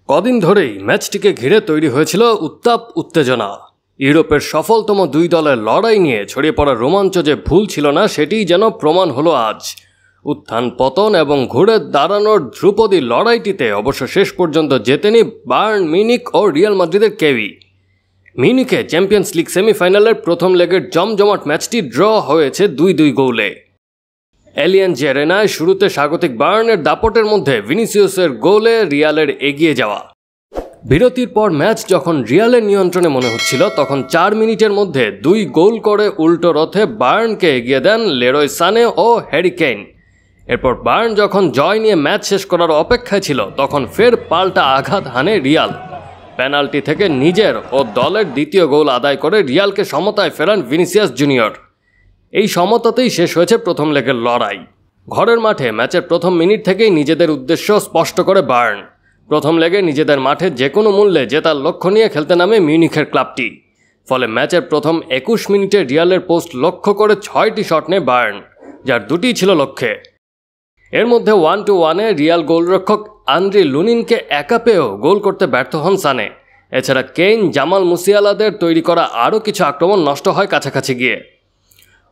কদিন ধরেই ম্যাচটিকে ঘিরে তৈরি হয়েছিল উত্তাপ উত্তেজনা। ইউরোপের সফলতম দুই দলের লড়াই নিয়ে ছড়িয়ে পড়া রোমাঞ্চ যে ভুল ছিল না সেটিই যেন প্রমাণ হলো আজ। উত্থান পতন এবং ঘুরে দাঁড়ানোর ধ্রুপদী লড়াইটিতে অবশ্য শেষ পর্যন্ত জেতেনি বায়ার্ন মিউনিখ ও রিয়াল মাদ্রিদের কেউই। মিউনিখে চ্যাম্পিয়ন্স লিগ সেমিফাইনালের প্রথম লেগের জমজমাট ম্যাচটি ড্র হয়েছে 2-2 গোলে। এলিয়াঞ্জ অ্যারেনায় শুরুতে স্বাগতিক বায়ার্নের দাপটের মধ্যে ভিনিসিয়াসের গোলে রিয়ালের এগিয়ে যাওয়া। বিরতির পর ম্যাচ যখন রিয়ালের নিয়ন্ত্রণে মনে হচ্ছিল তখন 4 মিনিটের মধ্যে 2 গোল করে উল্টো রথে বায়ার্নকে এগিয়ে দেন লেরয় সানে ও হ্যারি কেইন। এরপর বায়ার্ন যখন জয় নিয়ে ম্যাচ শেষ করার অপেক্ষায় ছিল তখন ফের পাল্টা আঘাত হানে রিয়াল। পেনাল্টি থেকে নিজের ও দলের দ্বিতীয় গোল আদায় করে রিয়ালকে সমতায় ফেরান ভিনিসিয়াস জুনিয়র। এই সমতাতেই শেষ হয়েছে প্রথম লেগের লড়াই। ঘরের মাঠে ম্যাচের প্রথম মিনিট থেকেই নিজেদের উদ্দেশ্য স্পষ্ট করে বায়ার্ন। প্রথম লেগে নিজেদের মাঠে যে কোনো মূল্যে জেতার লক্ষ্য নিয়ে খেলতে নামে মিউনিখের ক্লাবটি। ফলে ম্যাচের প্রথম 21 মিনিটে রিয়ালের পোস্ট লক্ষ্য করে 6টি শট নেয় বায়ার্ন, যার 2টি ছিল লক্ষ্যে। এর মধ্যে 1-1-এ রিয়াল গোলরক্ষক আন্দ্রি লুনিনকে একা পেয়েও গোল করতে ব্যর্থ হন সানে। এছাড়া কেইন, জামাল মুসিয়ালাদের তৈরি করা আরও কিছু আক্রমণ নষ্ট হয় কাছাকাছি গিয়ে।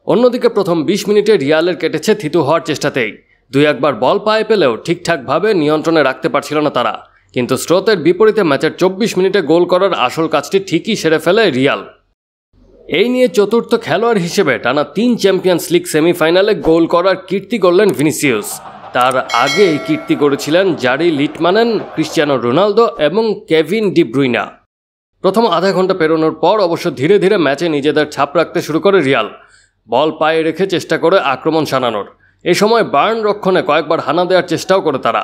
অন্যদিকে প্রথম 20 মিনিটে রিয়ালের কেটেছে থিতু হওয়ার চেষ্টাতেই। 2-1বার বল পায়ে পেলেও ঠিকঠাকভাবে নিয়ন্ত্রণে রাখতে পারছিল না তারা। কিন্তু স্রোতের বিপরীতে ম্যাচের 24 মিনিটে গোল করার আসল কাজটি ঠিকই সেরে ফেলে রিয়াল। এই নিয়ে চতুর্থ খেলোয়াড় হিসেবে টানা 3 চ্যাম্পিয়ন্স লিগ সেমিফাইনালে গোল করার কীর্তি গড়লেন ভিনিসিয়াস। তার আগে এই কীর্তি গড়েছিলেন জারি লিটমানেন, ক্রিশ্চিয়ানো রোনালদো এবং কেভিন ডি ব্রুইনা। প্রথম আধা ঘন্টা পেরোনোর পর অবশ্য ধীরে ধীরে ম্যাচে নিজেদের ছাপ রাখতে শুরু করে রিয়াল, বল পায়ে রেখে চেষ্টা করে আক্রমণ সানানোর। এ সময় বায়ার্ন রক্ষণে কয়েকবার হানা দেওয়ার চেষ্টাও করে তারা,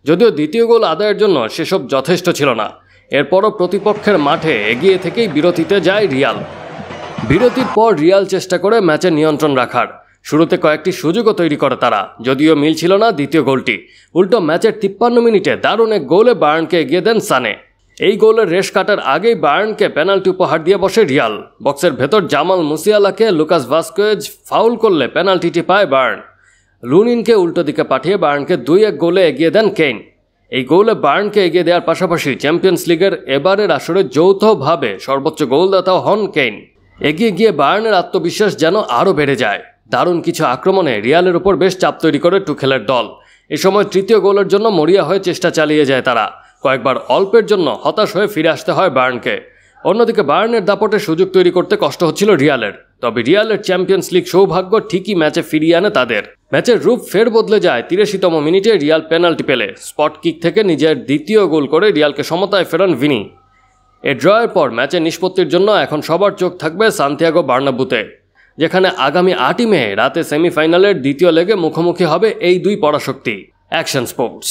যদিও দ্বিতীয় গোল আদায়ের জন্য সেসব যথেষ্ট ছিল না। এরপরও প্রতিপক্ষের মাঠে এগিয়ে থেকেই বিরতিতে যায় রিয়াল। বিরতির পর রিয়াল চেষ্টা করে ম্যাচের নিয়ন্ত্রণ রাখার। শুরুতে কয়েকটি সুযোগও তৈরি করে তারা, যদিও মিলছিল না দ্বিতীয় গোলটি। উল্টো ম্যাচের 53 মিনিটে দারুণ এক গোলে বায়ার্নকে এগিয়ে দেন সানে। এই গোলের রেশ কাটার আগেই বায়ার্নকে পেনাল্টি উপহার দিয়ে বসে রিয়াল। বক্সের ভেতর জামাল মুসিয়ালাকে লুকাস ভাস্কুয়েজ ফাউল করলে পেনাল্টিটি পায় বায়ার্ন। লুনিনকে উল্টো দিকে পাঠিয়ে বায়ার্নকে 2-1 গোলে এগিয়ে দেন কেইন। এই গোলে বায়ার্নকে এগিয়ে দেওয়ার পাশাপাশি চ্যাম্পিয়ন্স লিগের এবারের আসরে যৌথভাবে সর্বোচ্চ গোলদাতাও হন কেইন। এগিয়ে গিয়ে বায়ার্নের আত্মবিশ্বাস যেন আরও বেড়ে যায়। দারুণ কিছু আক্রমণে রিয়ালের উপর বেশ চাপ তৈরি করে টুখেলের দল। এ সময় তৃতীয় গোলের জন্য মরিয়া হয়ে চেষ্টা চালিয়ে যায় তারা। কয়েকবার অল্পের জন্য হতাশ হয়ে ফিরে আসতে হয় বায়ার্নকে। অন্যদিকে বায়ার্নের দাপটে সুযোগ তৈরি করতে কষ্ট হচ্ছিল রিয়ালের। তবে রিয়ালের চ্যাম্পিয়ন্স লিগ সৌভাগ্য ঠিকই ম্যাচে ফিরিয়ে আনে তাদের। ম্যাচের রূপ ফের বদলে যায় 83তম মিনিটে রিয়াল পেনাল্টি পেলে। স্পট কিক থেকে নিজের দ্বিতীয় গোল করে রিয়ালকে সমতায় ফেরান ভিনি। এ ড্রয়ের পর ম্যাচের নিষ্পত্তির জন্য এখন সবার চোখ থাকবে সান্তিয়াগো বার্নাব্যুতে, যেখানে আগামী 8ই মে রাতে সেমিফাইনালের দ্বিতীয় লেগে মুখোমুখি হবে এই দুই পরাশক্তি। Action sports.